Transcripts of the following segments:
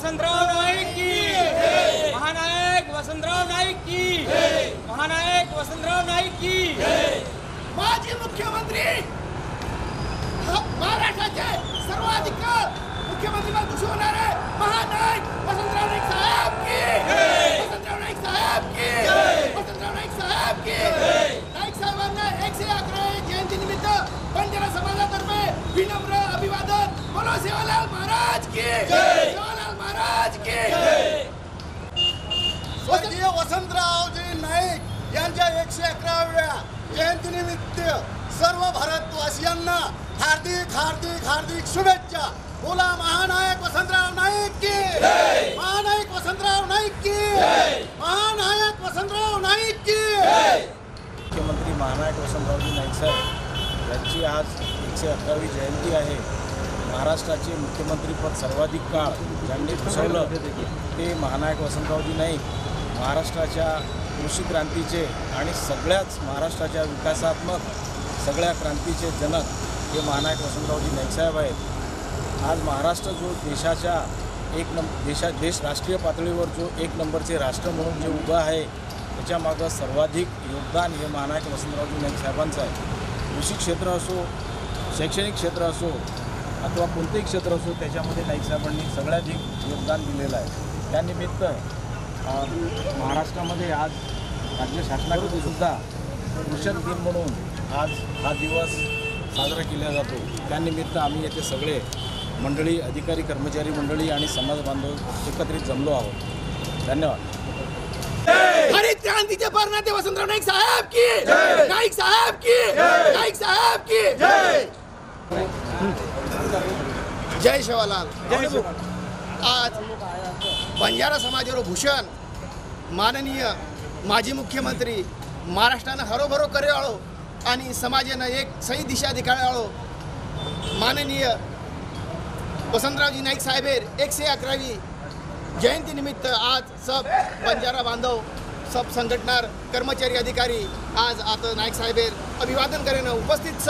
वसंतराव नाईक की, महानायक वसंतराव नाईक की, महानायक वसंतराव नाईक की, माजी मुख्यमंत्री महाराष्ट्राचे सर्वाधिक मुख्यमंत्री घोषित होणारे महानायक वसंतराव नाईक साहेब की, वसंतराव नाईक साहेब की, वसंतराव नाईक साहेब की। नाईक साहेबांना 111 जयंती निमित्त बंजारा समाजातर्फे विनम्र अभिवादन। बोलो सेवालाल महाराज की, सेवालाल महाराज की। स्वर्गीय वसंतरावजी नाईक यांच्या 111व्या जयंतीनिमित्त सर्व भारतवासियांना हार्दिक हार्दिक हार्दिक शुभेच्छा। बोला महानायक वसंतराव नाईक की, महानायक वसंतराव नाईक की, महानायक वसंतराव नाईक की। मुख्यमंत्री महानायक वसंतरावजी नाईक साहेब यांची आज 111वी जयंती आहे। महाराष्ट्राचे मुख्यमंत्रीपद सर्वाधिक काळ ज्यांनी भूषवलं ते महानायक वसंतरावजी नाईक, महाराष्ट्राच्या कृषी क्रांतीचे आणि सगळ्याच महाराष्ट्राच्या विकासात्मक सगळ्या क्रांतीचे जनक हे महानायक वसंतरावजी नाईक साहेब आहेत। आज महाराष्ट्र जो देशाच्या देश राष्ट्रीय पातळीवर जो 1 नंबरचे राष्ट्र म्हणून जे उभं आहे त्याच्यामागं सर्वाधिक योगदान हे महानायक वसंतरावजी नाईक साहेबांचं आहे। कृषी क्षेत्र असो, शैक्षणिक क्षेत्र असो अथवा कोणतेही क्षेत्र असो त्याच्यामध्ये नाईक साहेबांनी सगळ्याधिक योगदान दिलेलं आहे। त्यानिमित्त महाराष्ट्रामध्ये आज राज्य शासनाकडून सुद्धा कृषक दिन म्हणून आज हा दिवस साजरा केला जातो। त्यानिमित्त आम्ही येथे सगळे मंडळी, अधिकारी, कर्मचारी मंडळी आणि समाज बांधव एकत्रित जमलो आहोत। धन्यवाद। हरित क्रांतीचे प्रणेते वसंतराव नाईक साहेब की, नाईक साहेब की, नाईक साहेब की जय। जय सेवालाल। आज बंजारा समाजावर भूषण माननीय माजी मुख्यमंत्री महाराष्ट्रानं हरोभरो करेवाळो आणि समाजानं एक सही दिशा दिखावाळो माननीय वसंतरावजी नाईक साहेबेर 111वी जयंती निमित्त आज सब बंजारा बांधव, सब संघटनार कर्मचारी अधिकारी आज आता नाईक साहेबेर अभिवादन करेन उपस्थित छ।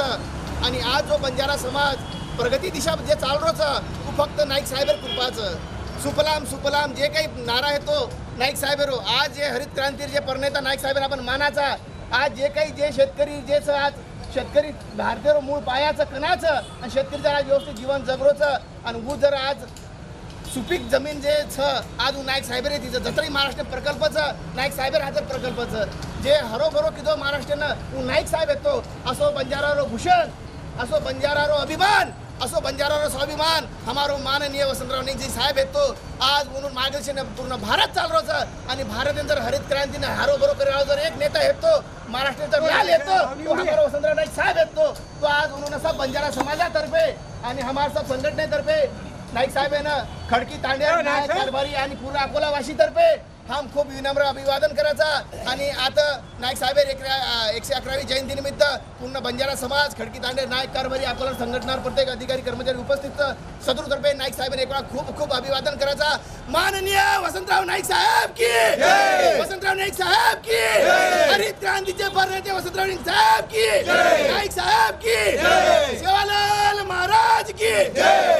आणि आज जो बंजारा समाज प्रगती दिशा जे चाललो छ तो फक्त नाईक साहेबेर कृपाचं। सुफलाम सुफलाम जे काही नारा आहे तो नाईक साहेबेरो। आज जे हरित क्रांतीर जे प्रणेता नाईक साहेबेर आपण मानाचा, आज जे काही जे शेतकरी जे आज शेतकरी भारतीय मूळ पायाचं कणाचं आणि शेतकरी जर आज व्यवस्थित जीवन जगरोचं आणि वो जर आज सुपीक जमीन जे छ आज नाईक साहेब रे तिचं जत्री महाराष्ट्र प्रकल्पाचं नाईक साहेब हाजर प्रकल्पाचं जे हरोभरो किदो महाराष्ट्रानं नाईक साहेब येतो असो बंजारारो भूषण, असो बंजारारो अभिमान, असो बंजारारो स्वाभिमान हमारो माननीय वसंतराव नाईक जी साहेब येतो। आज म्हणून मार्गदर्शन पूर्ण भारत चालरोच आणि भारत जर हरित क्रांतीने हरोभरो करायला जर एक नेता येतो महाराष्ट्राचा लाल येतो तो हमारा वसंतराव नाईक साहेब येतो। तो आज म्हणून सब बंजारा समाजातर्फे आणि हमारा सब संघटनेतर्फे नाईक साहेब है ना खडकी तांड्या नाईक कारभारी आणि पूर्ण अकोला वाशीतर्फे हम खूप विनम्र अभिवादन करायचा। आणि आता नाईक साहेब 111वी जयंती निमित्त पूर्ण बंजारा समाज खडकी तांडे नाईक कारभारी अकोला संघटनार प्रत्येक अधिकारी कर्मचारी उपस्थित सदरूतर्फे नाईक साहेब एक वेळा खूप खूप अभिवादन करायचा। माननीय वसंतराव नाईक साहेब की, वसंतराव नाईक साहेब की, हरित क्रांतीचे प्रणेते वसंतराव नाईक साहेब की, नाईक साहेब की, सेवालाल महाराज की।